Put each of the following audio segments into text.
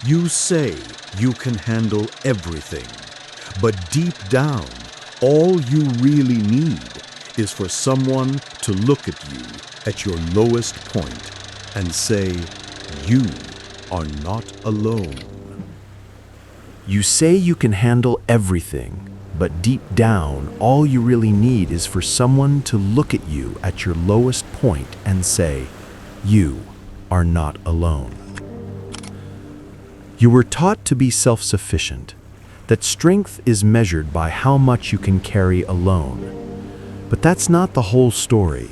You say you can handle everything, but deep down, all you really need is for someone to look at you at your lowest point and say, you are not alone. You say you can handle everything, but deep down, all you really need is for someone to look at you at your lowest point and say, you are not alone. You were taught to be self-sufficient, that strength is measured by how much you can carry alone. But that's not the whole story.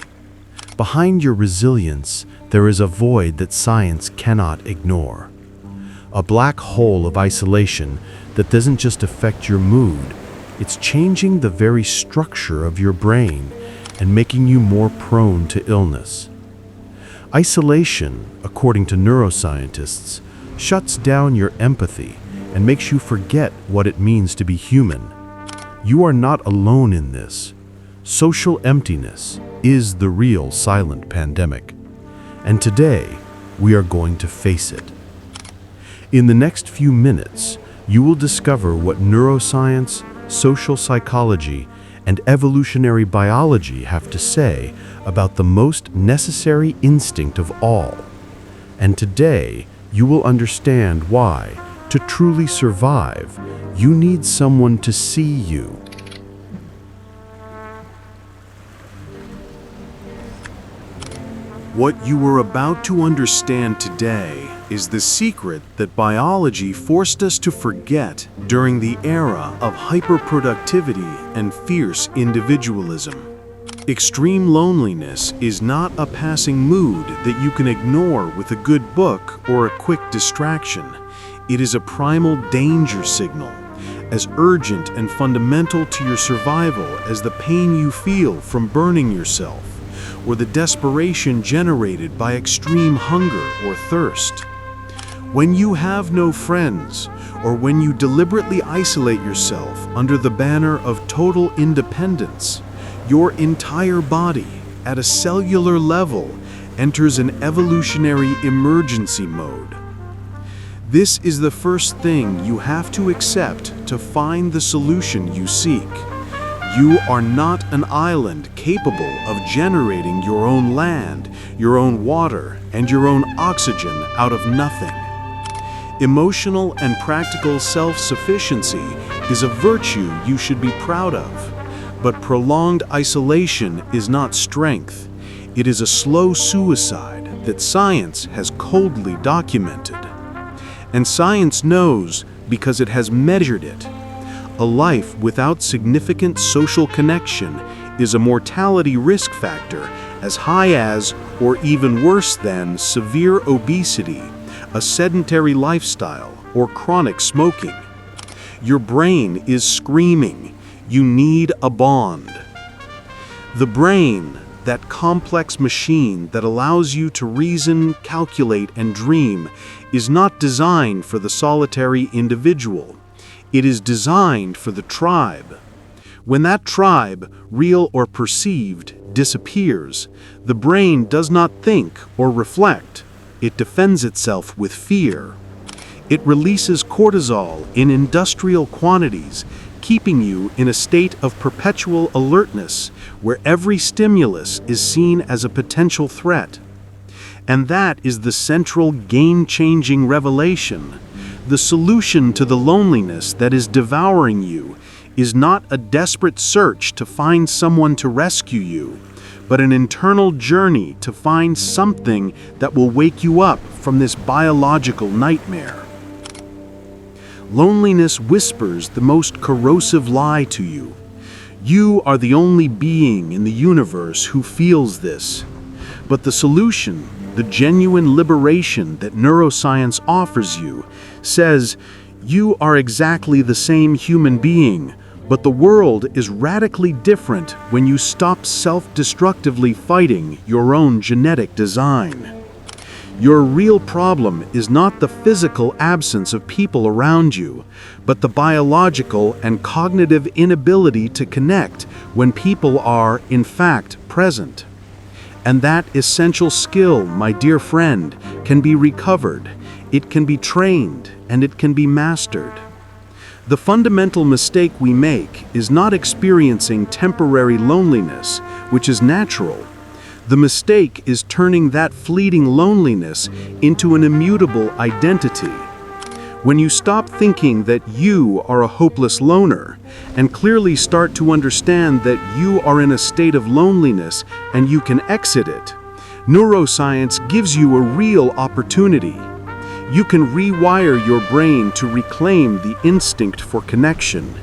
Behind your resilience, there is a void that science cannot ignore. A black hole of isolation that doesn't just affect your mood, it's changing the very structure of your brain and making you more prone to illness. Isolation, according to neuroscientists, shuts down your empathy and makes you forget what it means to be human. You are not alone in this. Social emptiness is the real silent pandemic. And today, we are going to face it. In the next few minutes, you will discover what neuroscience, social psychology, and evolutionary biology have to say about the most necessary instinct of all. And today, you will understand why, to truly survive, you need someone to see you. What you are about to understand today is the secret that biology forced us to forget during the era of hyperproductivity and fierce individualism. Extreme loneliness is not a passing mood that you can ignore with a good book or a quick distraction. It is a primal danger signal, as urgent and fundamental to your survival as the pain you feel from burning yourself, or the desperation generated by extreme hunger or thirst. When you have no friends, or when you deliberately isolate yourself under the banner of total independence, your entire body, at a cellular level, enters an evolutionary emergency mode. This is the first thing you have to accept to find the solution you seek. You are not an island capable of generating your own land, your own water, and your own oxygen out of nothing. Emotional and practical self-sufficiency is a virtue you should be proud of. But prolonged isolation is not strength. It is a slow suicide that science has coldly documented. And science knows because it has measured it. A life without significant social connection is a mortality risk factor as high as, or even worse than, severe obesity, a sedentary lifestyle, or chronic smoking. Your brain is screaming. You need a bond. The brain, that complex machine that allows you to reason, calculate, and dream, is not designed for the solitary individual. It is designed for the tribe. When that tribe, real or perceived, disappears, the brain does not think or reflect. It defends itself with fear. It releases cortisol in industrial quantities, keeping you in a state of perpetual alertness where every stimulus is seen as a potential threat. And that is the central game-changing revelation. The solution to the loneliness that is devouring you is not a desperate search to find someone to rescue you, but an internal journey to find something that will wake you up from this biological nightmare. Loneliness whispers the most corrosive lie to you. You are the only being in the universe who feels this. But the solution, the genuine liberation that neuroscience offers you, says you are exactly the same human being, but the world is radically different when you stop self-destructively fighting your own genetic design. Your real problem is not the physical absence of people around you, but the biological and cognitive inability to connect when people are, in fact, present. And that essential skill, my dear friend, can be recovered. It can be trained and it can be mastered. The fundamental mistake we make is not experiencing temporary loneliness, which is natural. The mistake is turning that fleeting loneliness into an immutable identity. When you stop thinking that you are a hopeless loner and clearly start to understand that you are in a state of loneliness and you can exit it, neuroscience gives you a real opportunity. You can rewire your brain to reclaim the instinct for connection.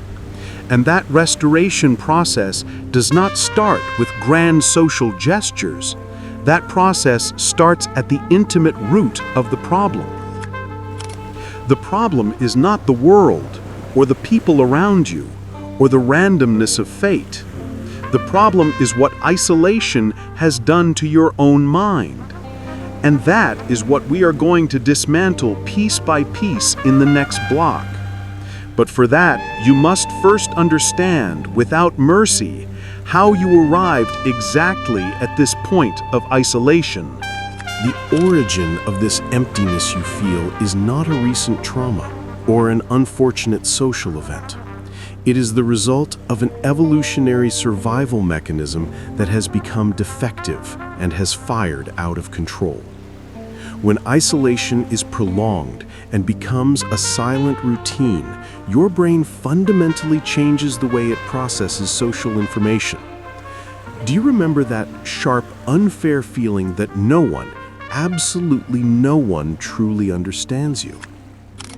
And that restoration process does not start with grand social gestures. That process starts at the intimate root of the problem. The problem is not the world, or the people around you, or the randomness of fate. The problem is what isolation has done to your own mind. And that is what we are going to dismantle piece by piece in the next block. But for that, you must first understand, without mercy, how you arrived exactly at this point of isolation. The origin of this emptiness you feel is not a recent trauma or an unfortunate social event. It is the result of an evolutionary survival mechanism that has become defective and has fired out of control. When isolation is prolonged and becomes a silent routine, your brain fundamentally changes the way it processes social information. Do you remember that sharp, unfair feeling that no one, absolutely no one, truly understands you?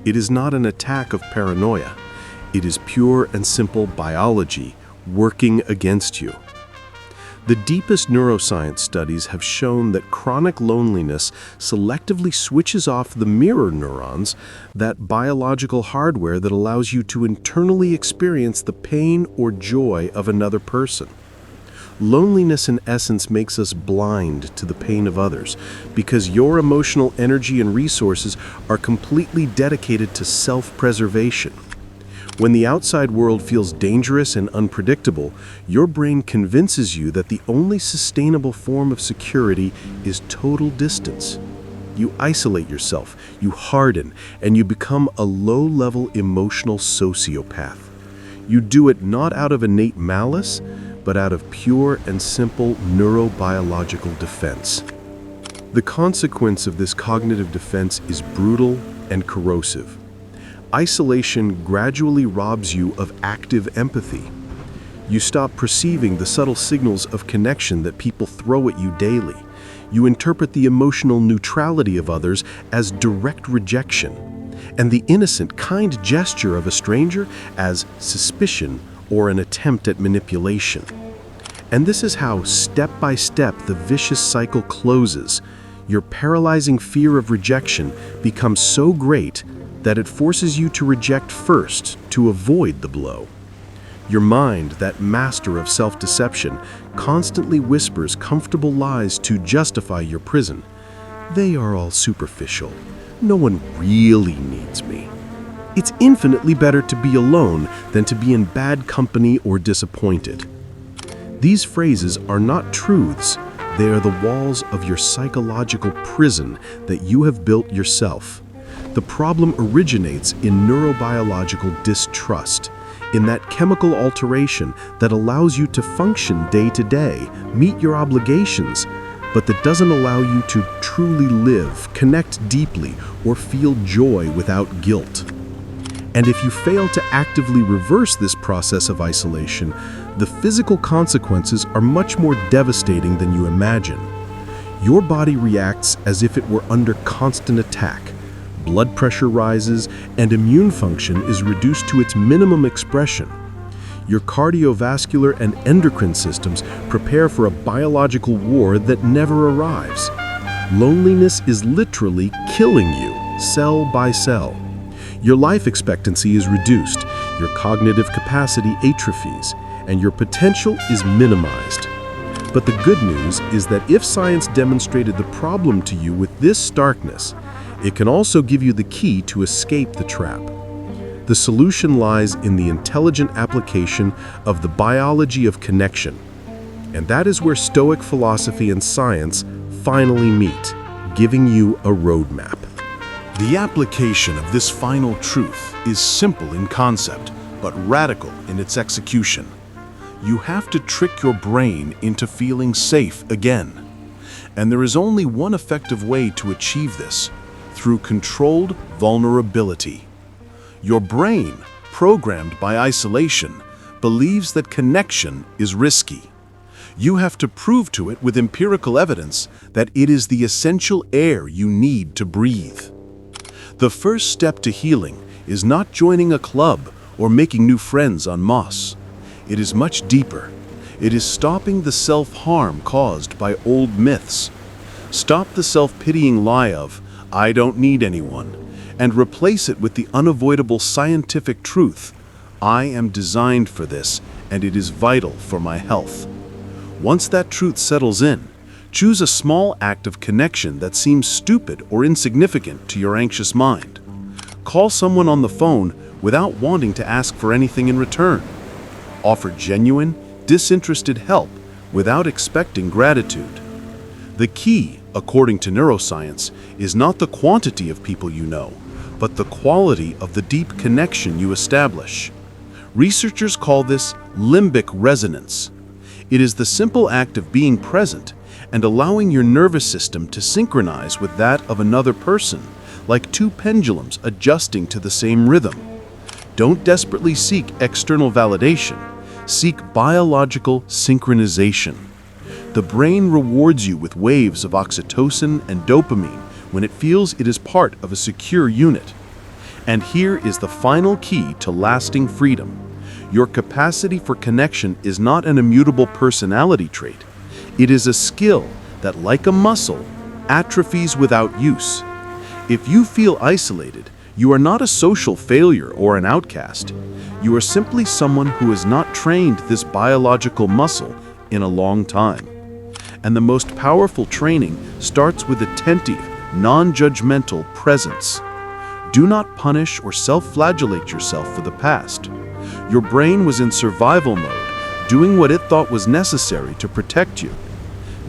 It is not an attack of paranoia. It is pure and simple biology working against you. The deepest neuroscience studies have shown that chronic loneliness selectively switches off the mirror neurons, that biological hardware that allows you to internally experience the pain or joy of another person. Loneliness in essence makes us blind to the pain of others because your emotional energy and resources are completely dedicated to self-preservation. When the outside world feels dangerous and unpredictable, your brain convinces you that the only sustainable form of security is total distance. You isolate yourself, you harden, and you become a low-level emotional sociopath. You do it not out of innate malice, but out of pure and simple neurobiological defense. The consequence of this cognitive defense is brutal and corrosive. Isolation gradually robs you of active empathy. You stop perceiving the subtle signals of connection that people throw at you daily. You interpret the emotional neutrality of others as direct rejection, and the innocent, kind gesture of a stranger as suspicion or an attempt at manipulation. And this is how, step by step, the vicious cycle closes. Your paralyzing fear of rejection becomes so great that it forces you to reject first to avoid the blow. Your mind, that master of self-deception, constantly whispers comfortable lies to justify your prison. They are all superficial. No one really needs me. It's infinitely better to be alone than to be in bad company or disappointed. These phrases are not truths. They are the walls of your psychological prison that you have built yourself. The problem originates in neurobiological distrust, in that chemical alteration that allows you to function day to day, meet your obligations, but that doesn't allow you to truly live, connect deeply, or feel joy without guilt. And if you fail to actively reverse this process of isolation, the physical consequences are much more devastating than you imagine. Your body reacts as if it were under constant attack. Blood pressure rises, and immune function is reduced to its minimum expression. Your cardiovascular and endocrine systems prepare for a biological war that never arrives. Loneliness is literally killing you, cell by cell. Your life expectancy is reduced, your cognitive capacity atrophies, and your potential is minimized. But the good news is that if science demonstrated the problem to you with this starkness, it can also give you the key to escape the trap. The solution lies in the intelligent application of the biology of connection. And that is where Stoic philosophy and science finally meet, giving you a roadmap. The application of this final truth is simple in concept, but radical in its execution. You have to trick your brain into feeling safe again. And there is only one effective way to achieve this: through controlled vulnerability. Your brain, programmed by isolation, believes that connection is risky. You have to prove to it with empirical evidence that it is the essential air you need to breathe. The first step to healing is not joining a club or making new friends en masse. It is much deeper. It is stopping the self-harm caused by old myths. Stop the self-pitying lie of, "I don't need anyone," and replace it with the unavoidable scientific truth, "I am designed for this, and it is vital for my health." Once that truth settles in, choose a small act of connection that seems stupid or insignificant to your anxious mind. Call someone on the phone without wanting to ask for anything in return. Offer genuine, disinterested help without expecting gratitude. The key, according to neuroscience, is not the quantity of people you know, but the quality of the deep connection you establish. Researchers call this limbic resonance. It is the simple act of being present and allowing your nervous system to synchronize with that of another person, like two pendulums adjusting to the same rhythm. Don't desperately seek external validation. Seek biological synchronization. The brain rewards you with waves of oxytocin and dopamine when it feels it is part of a secure unit. And here is the final key to lasting freedom. Your capacity for connection is not an immutable personality trait. It is a skill that, like a muscle, atrophies without use. If you feel isolated, you are not a social failure or an outcast. You are simply someone who has not trained this biological muscle in a long time. And the most powerful training starts with attentive, non-judgmental presence. Do not punish or self-flagellate yourself for the past. Your brain was in survival mode, doing what it thought was necessary to protect you.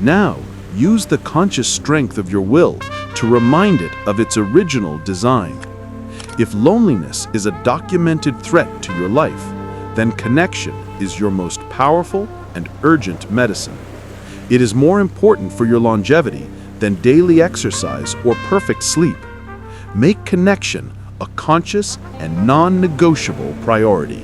Now, use the conscious strength of your will to remind it of its original design. If loneliness is a documented threat to your life, then connection is your most powerful and urgent medicine. It is more important for your longevity than daily exercise or perfect sleep. Make connection a conscious and non-negotiable priority.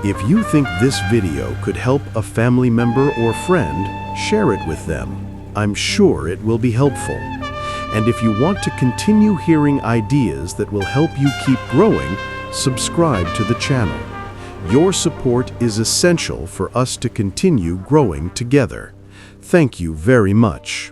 If you think this video could help a family member or friend, share it with them. I'm sure it will be helpful. And if you want to continue hearing ideas that will help you keep growing, subscribe to the channel. Your support is essential for us to continue growing together. Thank you very much.